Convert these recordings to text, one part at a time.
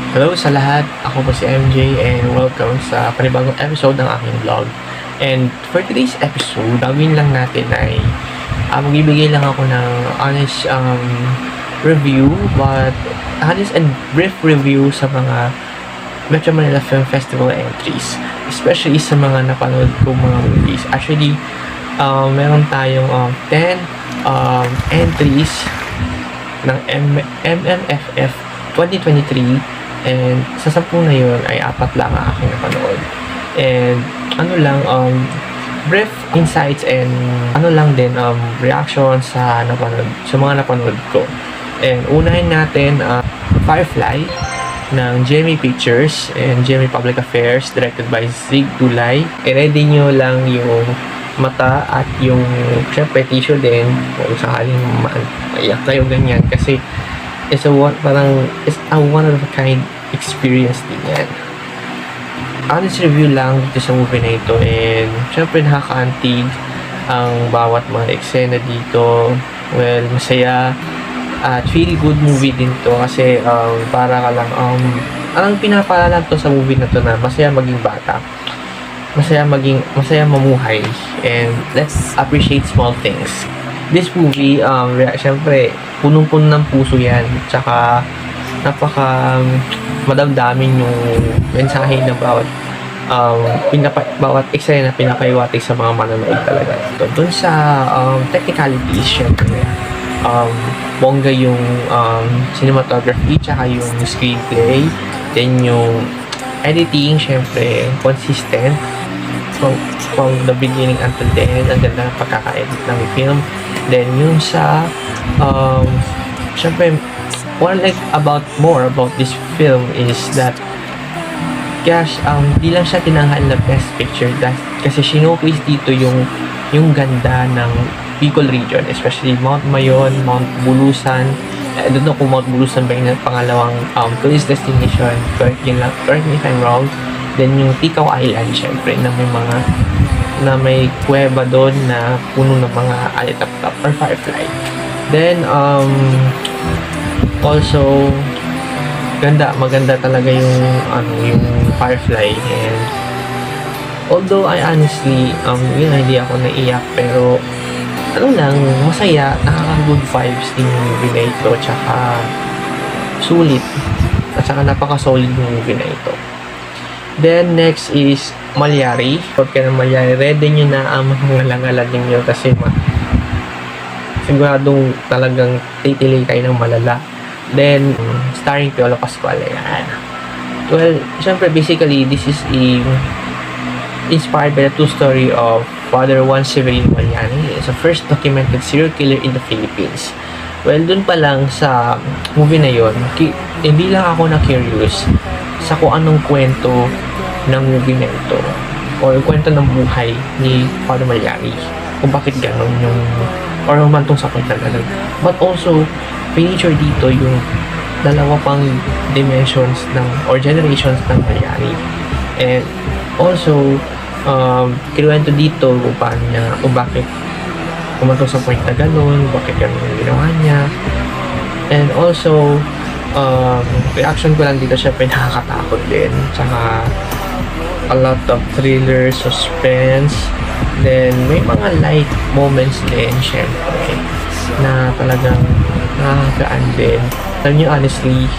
Hello sa lahat, ako po si MJ and welcome sa panibagong episode ng aking vlog. And for today's episode, gagawin lang natin ay magbibigay lang ako ng honest review, but honest and brief review sa mga Metro Manila Film Festival entries, especially sa mga napanood kong mga movies. Actually, meron tayong 10 entries ng MMFF 2023. And sa 10 na yun ay 4 lang ang aking napanood. And brief insights and reaction sa mga napanood ko. And unahin natin Firefly ng GMA Pictures and GMA Public Affairs, directed by Zig Dulay. I-ready nyo lang yung mata at yung syempre tissue din kung sakaling maiyak kayo ganyan, kasi it's a one of a kind experience din yan. Honest review lang dito sa movie na ito, and syempre nakakaantig ang bawat mga eksena dito. Well, masaya at feel good movie din to, kasi para ka lang anong pinapaalala to sa movie na to na masaya maging bata, masaya mamuhay, and let's appreciate small things. This movie, syempre, punong-puno ng puso yan. Tsaka, napaka madamdamin yung mensahe na bawat eksena na pinapaiwatig sa mga manonood talaga. Doon sa technicalities, syempre, bongga yung cinematography, tsaka yung screenplay, then yung editing, syempre, consistent. From the beginning until the end, ang ganda ng pagkaka-edit ng film. Then yung sa syempre what I like more about this film is that di lang siya tinanghal na best picture, kasi sinocase dito yung ganda ng Bicol region, especially Mount Mayon, Mount Bulusan. I don't know kung Mount Bulusan ba yung pangalawang tourist destination, correct me if I'm wrong. Then yung Tikaw Island, syempre, na may kuweba doon na puno ng mga alitap-tap or firefly. Then also maganda talaga yung firefly. And although I honestly hindi ako naiyak, pero masaya, nakaka-good vibes din yung movie na ito, tsaka sulit at saka napaka-solid yung movie na ito. Then, next is Malyari. Huwag ka ng Malyari. Ready nyo na ang mga langalan ninyo, kasi siguradong talagang titili kayo ng malala. Then, starring Piolo Pascual. Ayan. Well, syempre, basically, this is inspired by the true story of Father Juan Severino Malyari. It's the first documented serial killer in the Philippines. Well, dun pa lang sa movie na yun, hindi lang ako na-curious sa kung anong kwento ng movie na ito, o yung kwento ng buhay ni Father Malyari, kung bakit ganon or humantong sa kwento na ganun. But also, feature dito yung dalawa pang dimensions or generations ng Malyari. And also, kinuwento dito kung bakit humantong sa point na ganon, bakit ganon yung ginawa niya. And also, reaction ko lang dito, syempre nakakatakot din, tsaka a lot of thriller, suspense, then may mga light moments din syempre na talagang nakakagaan din. Alam nyo, honestly,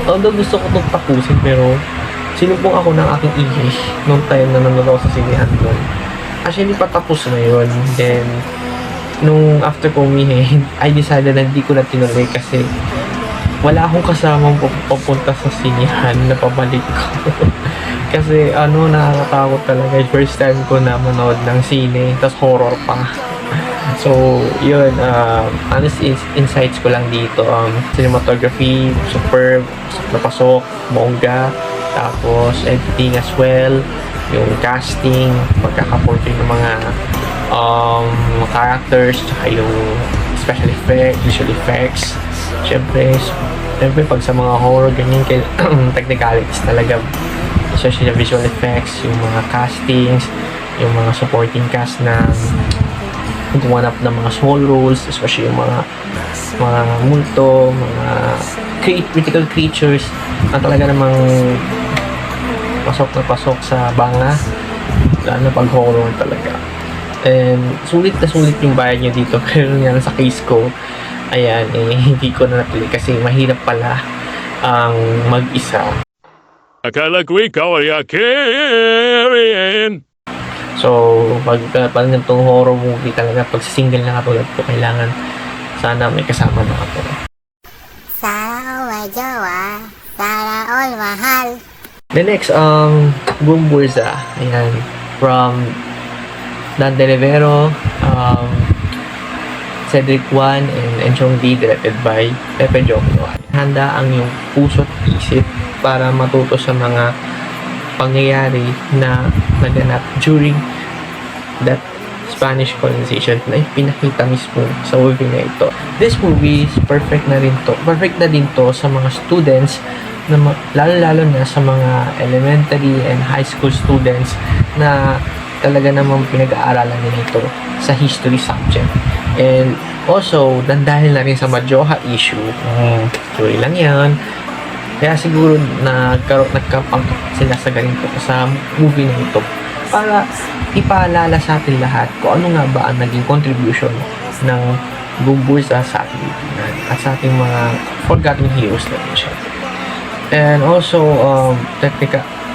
although gusto ko itong tapusin, pero sinumpong ako ng aking ihi nung time na nanonood ako sa sinihan doon. Actually, patapos na yun. Then nung after ko umihi, I decided na hindi ko na tinuloy, kasi wala akong kasamang papunta sa sinihan na pabalik ko. Kasi nakakatakot talaga. First time ko na manood ng sine, tas horror pa. So yun, honest insights ko lang dito. Cinematography, superb, napasok, bongga. Tapos editing as well, yung casting, pagkakaportray ng mga characters, tsaka yung special effects, visual effects. Siyempre pag sa mga horror, ganyan, technicalities talaga, especially the visual effects, yung mga castings, yung mga supporting cast na gumanap ng mga small roles, especially yung mga multo, mga mythical creatures na talaga namang pasok na pasok sa banga, lalo na pag horror talaga. And sulit na sulit yung bayad niya dito, pero nga sa case ko, ayan, hindi ko na napili kasi mahirap pala ang mag-isa. Akala ko ikaw ay akin. So, pag ganitong horror movie talaga, pag single na katulad ko, kailangan sana may kasama na ako. Sana all may jowa, sana all mahal. The next, Gumburza. Ayan, from Dante Rivero, Cedric Juan, and Enchong D, directed by Pepe Jocno. Handa ang iyong puso't isip para matuto sa mga pangyayari na naganap during that Spanish colonization na pinakita mismo sa movie na ito. This movie is perfect na din to sa mga students na lalo-lalo na sa mga elementary and high school students na talaga namang pinag-aaralan nila ito sa history subject. And also, dahil na rin sa Majoha issue, story lang yan. Kaya siguro nagkapang sila sa ganito sa movie na ito para ipaalala sa atin lahat kung ano nga ba ang naging contribution ng Gumburza sa ating lipunan at sa ating mga forgotten heroes na rin siya. And also,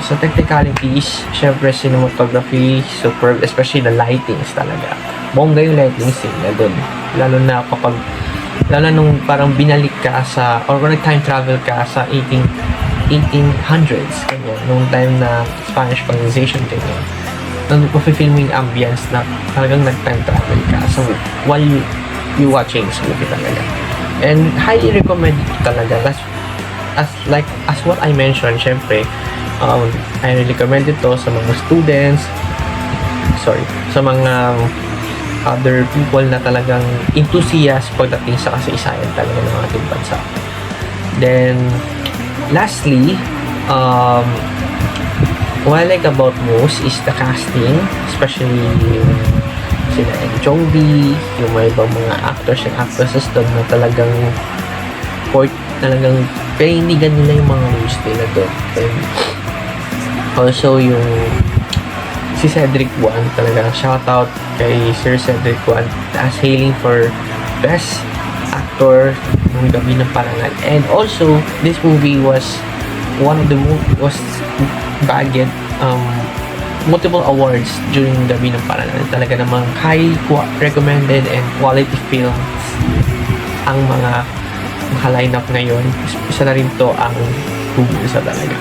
sa technicalities, syempre cinematography, superb, especially the lightings talaga. Bongga yung lightings na doon. Lalo nung parang binalik ka sa, or nag-time travel ka sa 1800s, ganyan, nung time na Spanish colonization, ganyan. Nandun ko filming ambience na talagang nag-time travel ka. So, while you watching this movie talaga. And highly recommend it talaga. As what I mentioned, syempre, I really recommend it to sa mga students, sa mga other people na talagang enthusiast pagdating sa kasaysayan talaga ng ating bansa. Then, lastly, what I like about most is the casting, especially sila Enchong D, yung mga ibang mga actors and actresses doon na talagang painigan nila yung mga roles nila doon. And also yung si Cedric Juan, talaga shoutout kay Sir Cedric Juan as hailing for Best Actor ng Gabi ng Parangal. And also, this movie was bagged multiple awards during Gabi ng Parangal. Talaga namang high recommended and quality films ang mga naka-line up ngayon. Isa na rin to ang Gumburza talaga.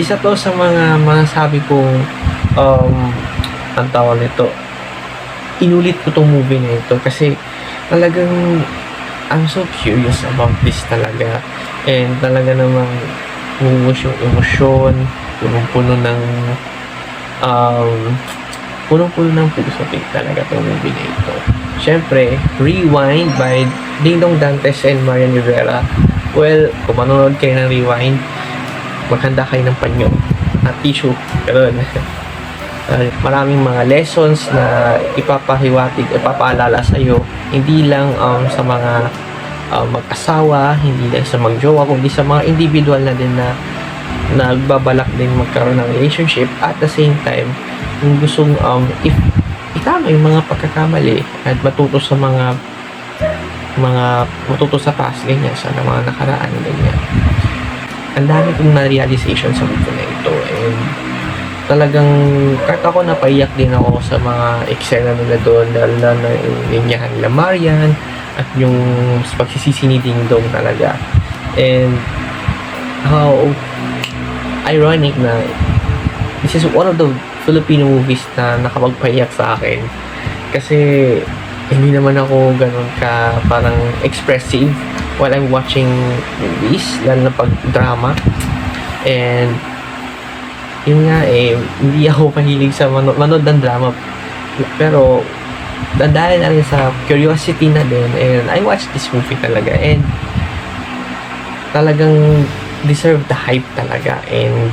Isa to sa mga masasabi kong ang tawag nito, inulit ko tong movie na ito kasi talagang I'm so curious about this talaga, and talaga namang umuus yung emosyon, punong-puno ng puso talaga tong movie na ito. Syempre, Rewind by Dingdong Dantes and Marian Rivera. Well, kung manonood kayo ng Rewind, maghanda kayo ng panyo at tissue. Pero maraming mga lessons na ipapaalala sa iyo, hindi lang sa mga mag-asawa, hindi lang sa magjowa, kundi sa mga individual na din na nagbabalak din magkaroon ng relationship. At the same time, yung gustong itama yung mga pagkakamali at matuto sa matuto sa past, ganyan, sa mga nakaraan, ganyan. Ang dami kong na-realization sa movie na ito, and talagang kahit ako napaiyak din ako sa mga eksena nila doon, dahil na yung linyahan nila Marian at yung pagsisisi ni Ding Dong talaga. And how ironic na this is one of the Filipino movies na nakapagpaiyak sa akin, kasi hindi naman ako ganun ka parang expressive while I'm watching movies, lalo na pag drama. And yun nga hindi ako mahilig sa manood ng drama, pero dahil na rin sa curiosity na din, and I watched this movie talaga, and talagang deserve the hype talaga. And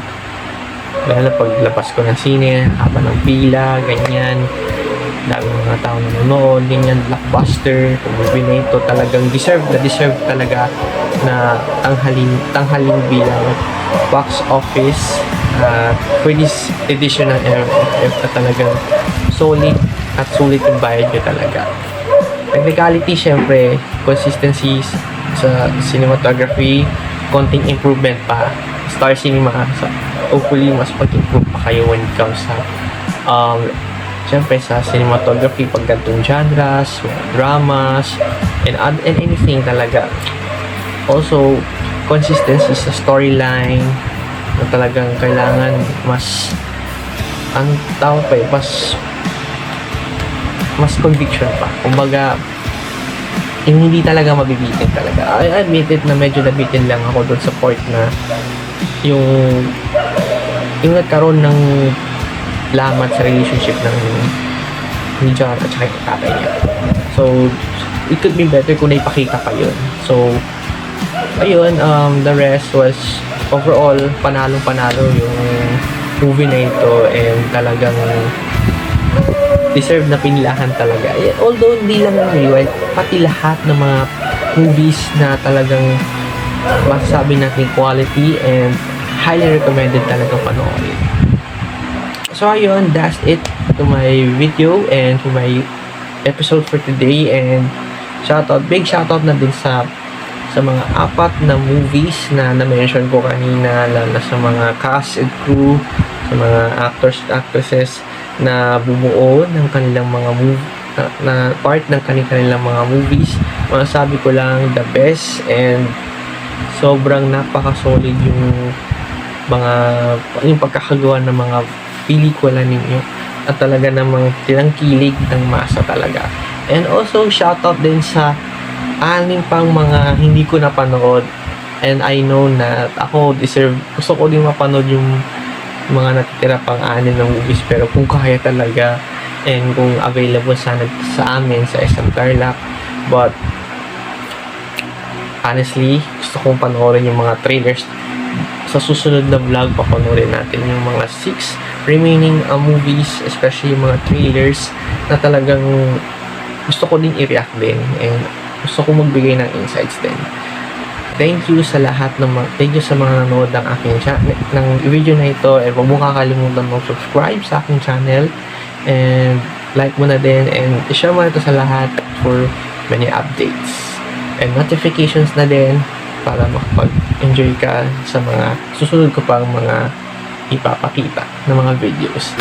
lalo paglabas ko ng sine, haba ng pila, ganyan, dami mga tao na nanonood, ganyan, blockbuster, movie na ito talagang deserve talaga na tanghalin bilang box office for this edition ng MFF na talagang solid at sulit yung bayad nyo talaga. Technicality, syempre, consistency sa cinematography, konting improvement pa. Star Cinema, hopefully, mas pag-improve pa kayo when it comes sa syempre sa cinematography, pag gantong genres, dramas, and anything talaga. Also, consistency sa storyline, na talagang kailangan mas mas conviction pa. Kumbaga, yung hindi talaga mabibitin talaga. I admit it na medyo nabitin lang ako doon sa part na yung nagkaroon ng lamat sa relationship ni John at saka yung tatay niya. So, it could be better kung naipakita pa yun. So, ayun, the rest was overall panalong-panalo yung movie na ito, and talagang deserve na pinilahan talaga. Although hindi lang ng Rewind, pati lahat ng mga movies na talagang masasabi natin quality and highly recommended talagang panoorin. So ayun, that's it to my video and to my episode for today, and big shoutout na din sa mga 4 na movies na na-mention ko kanina, lalo sa mga cast and crew, sa mga actors at actresses na bumuo ng kanilang mga na part ng kanilang mga movies. Masasabi ko lang, the best, and sobrang napaka-solid yung pagkakagawa ng mga pelikula ninyo, at talaga namang tinangkilig ng masa talaga. And also, shoutout din sa 6 pang mga hindi ko napanood, and I know na gusto ko din mapanood yung mga natitira pang 6 na movies, pero kung kaya talaga and kung available sana sa amin sa SM Tarlac, but honestly, gusto kong panoorin yung mga trailers. Sa susunod na vlog, papanoorin natin yung mga 6 remaining movies, especially yung mga trailers na talagang gusto ko din i-react din, and gusto ko magbigay ng insights din. Thank you sa lahat thank you sa mga nanood ng aking ng video na ito, and huwag mo kakalimutan mag-subscribe sa aking channel, and like mo na din, and i-share mo na ito sa lahat for many updates and notifications na din para makapag-enjoy ka sa mga susunod ko pang mga ipapakita ng mga videos.